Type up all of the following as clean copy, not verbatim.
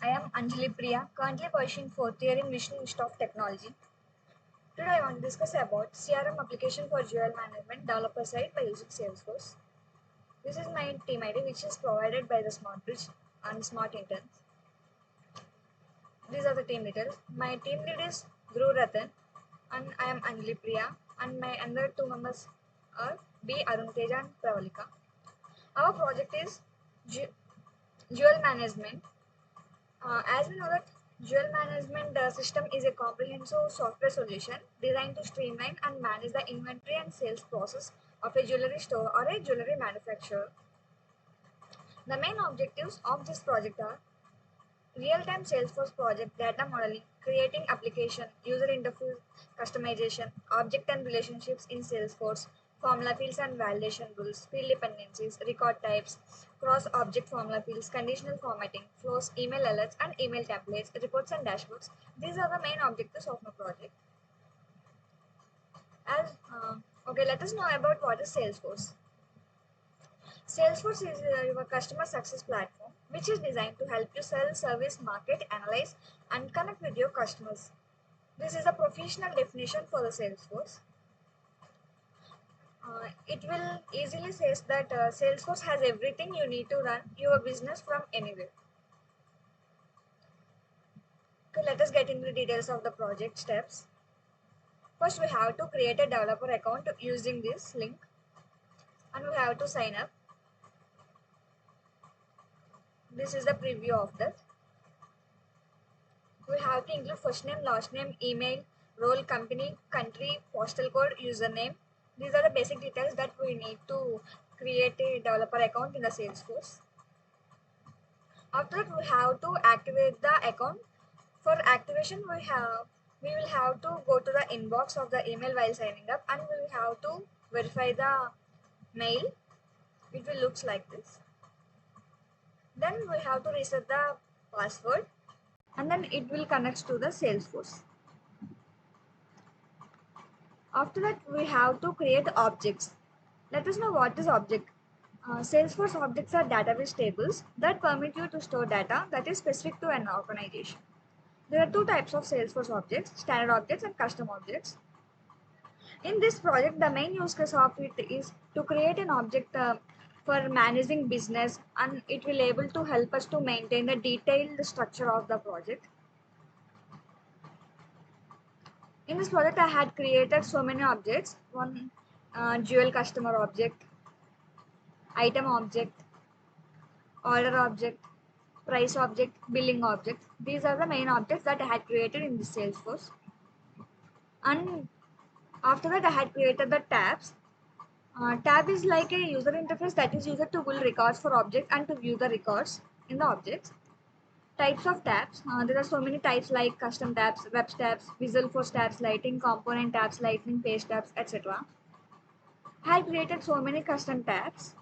I am Anjali Priya, currently pursuing fourth year in Mission Institute of Technology. Today I want to discuss about CRM application for jewel management developer side by using Salesforce. This is my team ID which is provided by the SmartBridge and Smart Interns. These are the team details. My team lead is Dhruv Ratan and I am Anjali Priya and my other two members are B. Arun Teja and Pravalika. Our project is jewel management. As we know that jewel management system is a comprehensive software solution designed to streamline and manage the inventory and sales process of a jewelry store or a jewelry manufacturer. The main objectives of this project are real-time Salesforce project data modeling, creating application, user interface customization, object and relationships in Salesforce, formula fields and validation rules, field dependencies, record types, cross-object formula fields, conditional formatting, flows, email alerts and email templates, reports and dashboards. These are the main objectives of my project. Okay, let us know about what is Salesforce. Salesforce is your customer success platform, which is designed to help you sell, service, market, analyze, and connect with your customers. This is a professional definition for the Salesforce. It will easily say that Salesforce has everything you need to run your business from anywhere. Okay, let us get into the details of the project steps. First, we have to create a developer account using this link, and we have to sign up. This is the preview of that. We have to include first name, last name, email, role, company, country, postal code, username. These are the basic details that we need to create a developer account in the Salesforce. After that, we have to activate the account. For activation, we will have to go to the inbox of the email while signing up, and we will have to verify the mail. It will looks like this. Then we have to reset the password, and then it will connect to the Salesforce. After that, we have to create objects. Let us know what is object. Salesforce objects are database tables that permit you to store data that is specific to an organization. There are two types of Salesforce objects, standard objects and custom objects. In this project, the main use case of it is to create an object for managing business, and it will able to help us to maintain the detailed structure of the project. In this project, I had created so many objects. One jewel customer object, item object, order object, price object, billing object. These are the main objects that I had created in this Salesforce. And after that, I had created the tabs. Tab is like a user interface that is used to pull records for objects and to view the records in the objects. Types of tabs. There are so many types like custom tabs, web tabs, Visualforce tabs, lighting, component tabs, lightning, page tabs, etc. I had created so many custom tabs.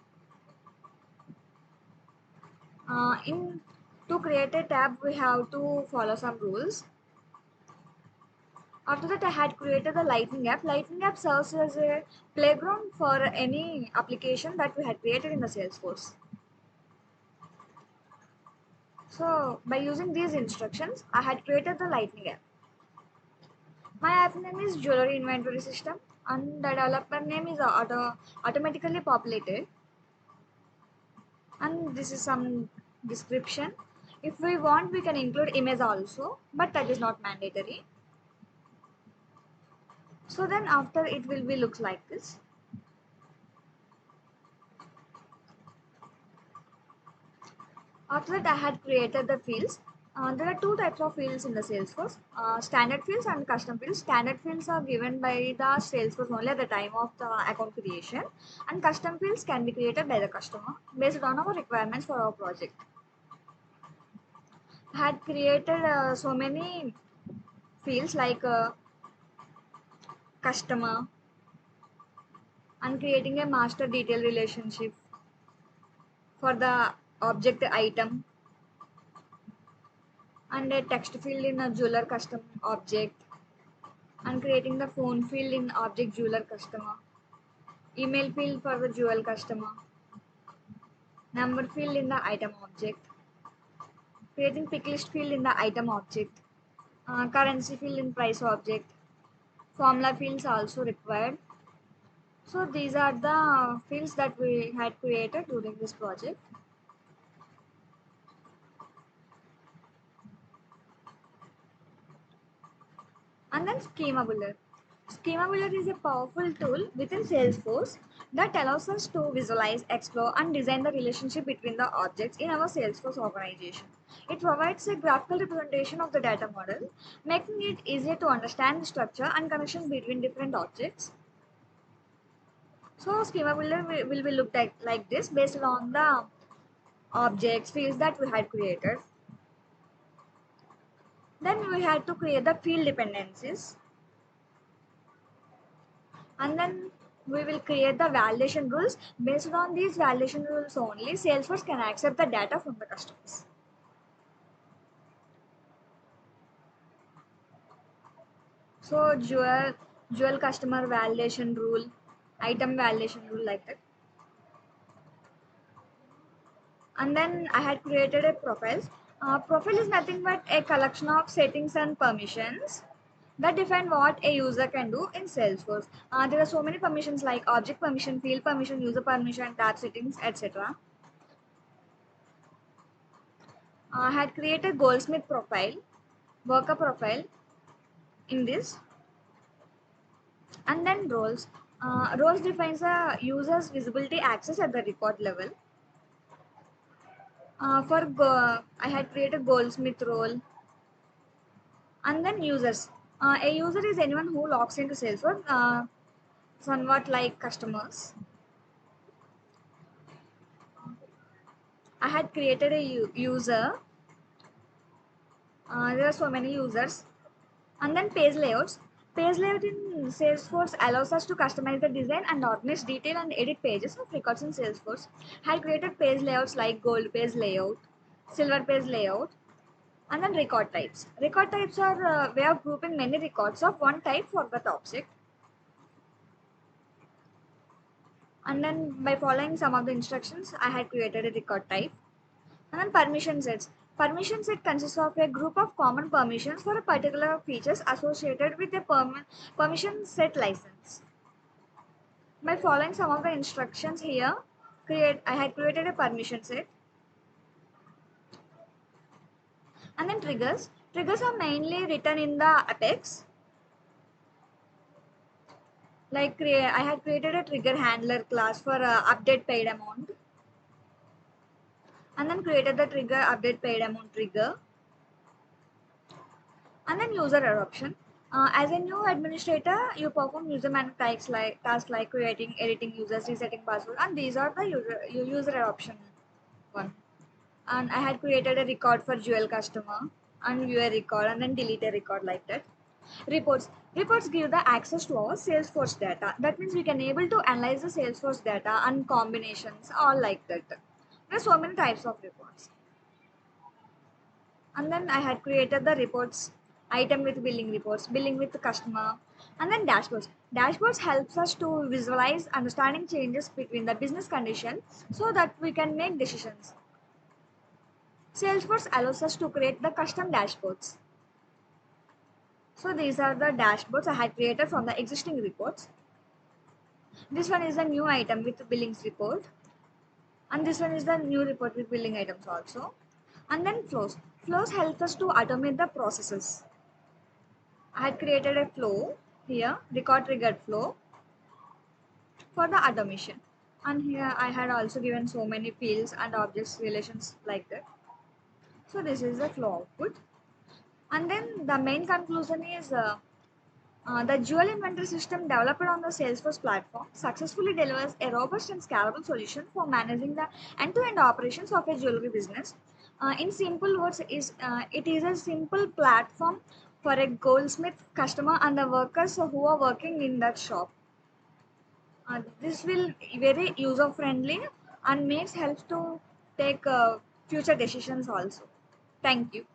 To create a tab, we have to follow some rules. After that, I had created the Lightning app. Lightning app serves as a playground for any application that we had created in the Salesforce. So, by using these instructions, I had created the Lightning app. My app name is Jewelry Inventory System, and the developer name is automatically populated. And this is some description. If we want, we can include image also, but that is not mandatory. So then after it will be look like this. After that, I had created the fields. There are two types of fields in the Salesforce, standard fields and custom fields. Standard fields are given by the Salesforce only at the time of the account creation, and custom fields can be created by the customer based on our requirements for our project. I had created so many fields like customer, and creating a master detail relationship for the object item, and a text field in a jeweler custom object, and creating the phone field in object jeweler customer, email field for the jewel customer, number field in the item object, creating pick list field in the item object, currency field in price object, formula fields also required. So these are the fields that we had created during this project. And then Schema Builder. Schema Builder is a powerful tool within Salesforce that allows us to visualize, explore, and design the relationship between the objects in our Salesforce organization. It provides a graphical representation of the data model, making it easier to understand the structure and connection between different objects. So Schema Builder will be looked at like this based on the objects, fields that we had created. Then we had to create the field dependencies, and then we will create the validation rules. Based on these validation rules only, Salesforce can accept the data from the customers. So dual customer validation rule, item validation rule, like that. And then I had created a profile. Profile is nothing but a collection of settings and permissions that define what a user can do in Salesforce. There are so many permissions like object permission, field permission, user permission, tab settings, etc. I had created Goldsmith profile, worker profile in this, and then roles. Roles defines a user's visibility access at the record level. I had created Goldsmith role, and then users. A user is anyone who logs into Salesforce, somewhat like customers. I had created a user. There are so many users. And then page layouts. Page layout in Salesforce allows us to customize the design and organize detail and edit pages of records in Salesforce. I had created page layouts like gold page layout, silver page layout, and then record types. Record types are a way of grouping many records of one type for that object. And then by following some of the instructions, I had created a record type. And then permission sets. Permission set consists of a group of common permissions for a particular features associated with a permission set license. By following some of the instructions here, I had created a permission set. And then triggers. Triggers are mainly written in the Apex. Like I had created a trigger handler class for update paid amount. And then created the trigger update paid amount trigger. And then user adoption. As a new administrator, you perform user management tasks like creating, editing users, resetting password, and these are the user adoption one. And I had created a record for dual customer and view a record and then delete a record, like that. Reports. Reports give the access to our Salesforce data. That means we can able to analyze the Salesforce data and combinations, all like that. There are so many types of reports. And then I had created the reports item with billing reports, billing with the customer, and then dashboards. Dashboards helps us to visualize understanding changes between the business condition so that we can make decisions. Salesforce allows us to create the custom dashboards. So these are the dashboards I had created from the existing reports. This one is a new item with billings report, and this one is the new report with billing items also. And then flows. Flows help us to automate the processes. I had created a flow here, record triggered flow for the automation. And here I had also given so many fields and objects relations like that. So this is the flow output. And then the main conclusion is the dual inventory system developed on the Salesforce platform successfully delivers a robust and scalable solution for managing the end-to-end operations of a jewelry business. In simple words, it is a simple platform for a goldsmith customer and the workers who are working in that shop. This will be very user friendly and makes helps to take future decisions also. Thank you.